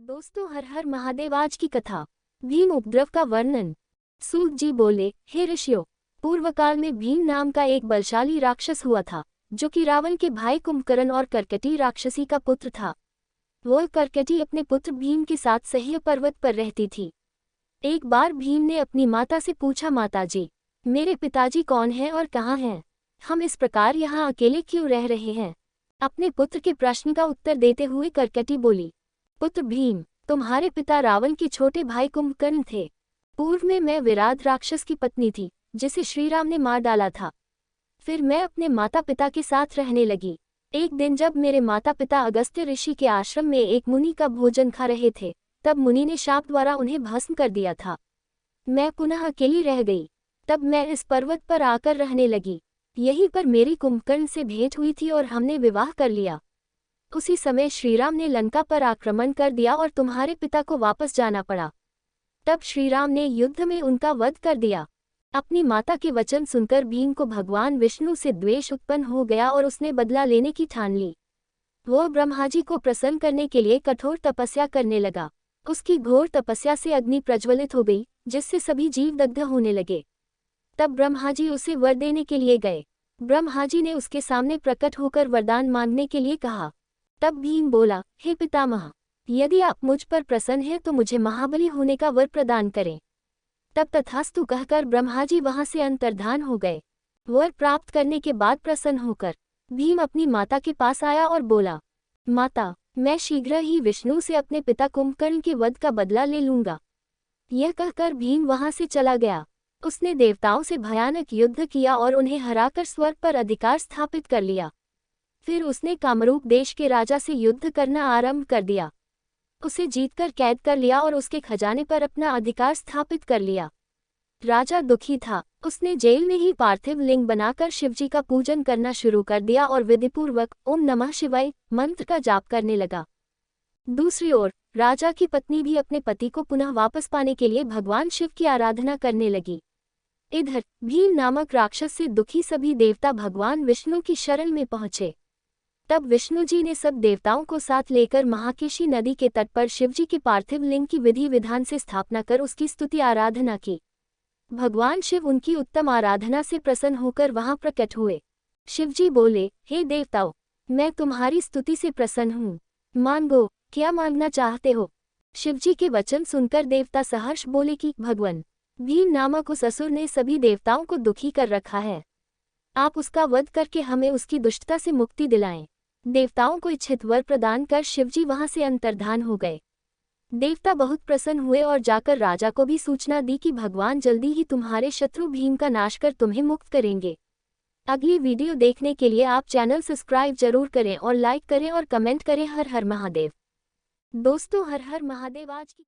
दोस्तों, हर हर महादेव। आज की कथा भीम उपद्रव का वर्णन। सूत जी बोले, हे ऋषियों, पूर्व काल में भीम नाम का एक बलशाली राक्षस हुआ था, जो कि रावण के भाई कुंभकर्ण और कर्कटी राक्षसी का पुत्र था। वह कर्कटी अपने पुत्र भीम के साथ सह्य पर्वत पर रहती थी। एक बार भीम ने अपनी माता से पूछा, माताजी, मेरे पिताजी कौन हैं और कहाँ हैं? हम इस प्रकार यहाँ अकेले क्यों रह रहे हैं? अपने पुत्र के प्रश्न का उत्तर देते हुए कर्कटी बोली, पुत्र भीम, तुम्हारे पिता रावण के छोटे भाई कुंभकर्ण थे। पूर्व में मैं विराट राक्षस की पत्नी थी, जिसे श्रीराम ने मार डाला था। फिर मैं अपने माता पिता के साथ रहने लगी। एक दिन जब मेरे माता पिता अगस्त्य ऋषि के आश्रम में एक मुनि का भोजन खा रहे थे, तब मुनि ने शाप द्वारा उन्हें भस्म कर दिया था। मैं पुनः अकेली रह गई। तब मैं इस पर्वत पर आकर रहने लगी। यहीं पर मेरी कुंभकर्ण से भेंट हुई थी और हमने विवाह कर लिया। उसी समय श्रीराम ने लंका पर आक्रमण कर दिया और तुम्हारे पिता को वापस जाना पड़ा। तब श्रीराम ने युद्ध में उनका वध कर दिया। अपनी माता के वचन सुनकर भीम को भगवान विष्णु से द्वेष उत्पन्न हो गया और उसने बदला लेने की ठान ली। वह ब्रह्मा जी को प्रसन्न करने के लिए कठोर तपस्या करने लगा। उसकी घोर तपस्या से अग्नि प्रज्वलित हो गई, जिससे सभी जीव दग्ध होने लगे। तब ब्रह्मा जी उसे वर देने के लिए गए। ब्रह्मा जी ने उसके सामने प्रकट होकर वरदान मांगने के लिए कहा। तब भीम बोला, हे पितामह, यदि आप मुझ पर प्रसन्न हैं तो मुझे महाबली होने का वर प्रदान करें। तब तथास्तु कहकर ब्रह्मा जी वहां से अंतर्धान हो गए। वर प्राप्त करने के बाद प्रसन्न होकर भीम अपनी माता के पास आया और बोला, माता, मैं शीघ्र ही विष्णु से अपने पिता कुंभकर्ण के वध का बदला ले लूंगा। यह कहकर भीम वहां से चला गया। उसने देवताओं से भयानक युद्ध किया और उन्हें हराकर स्वर्ग पर अधिकार स्थापित कर लिया। फिर उसने कामरूप देश के राजा से युद्ध करना आरंभ कर दिया। उसे जीतकर कैद कर लिया और उसके खजाने पर अपना अधिकार स्थापित कर लिया। राजा दुखी था। उसने जेल में ही पार्थिव लिंग बनाकर शिवजी का पूजन करना शुरू कर दिया और विधिपूर्वक ओम नमः शिवाय मंत्र का जाप करने लगा। दूसरी ओर राजा की पत्नी भी अपने पति को पुनः वापस पाने के लिए भगवान शिव की आराधना करने लगी। इधर भीम नामक राक्षस से दुखी सभी देवता भगवान विष्णु की शरण में पहुंचे। तब विष्णु जी ने सब देवताओं को साथ लेकर महाकेशी नदी के तट पर शिवजी के पार्थिव लिंग की विधि विधान से स्थापना कर उसकी स्तुति आराधना की। भगवान शिव उनकी उत्तम आराधना से प्रसन्न होकर वहां प्रकट हुए। शिवजी बोले, हे देवताओं, मैं तुम्हारी स्तुति से प्रसन्न हूँ। मांगो, क्या मांगना चाहते हो? शिवजी के वचन सुनकर देवता सहर्ष बोले कि भगवान, भीम नामक उस असुर ने सभी देवताओं को दुखी कर रखा है। आप उसका वध करके हमें उसकी दुष्टता से मुक्ति दिलाएं। देवताओं को इच्छित वर प्रदान कर शिवजी वहां से अंतर्धान हो गए। देवता बहुत प्रसन्न हुए और जाकर राजा को भी सूचना दी कि भगवान जल्दी ही तुम्हारे शत्रु भीम का नाश कर तुम्हें मुक्त करेंगे। अगली वीडियो देखने के लिए आप चैनल सब्सक्राइब जरूर करें और लाइक करें और कमेंट करें। हर हर महादेव। दोस्तों, हर हर महादेव। आज की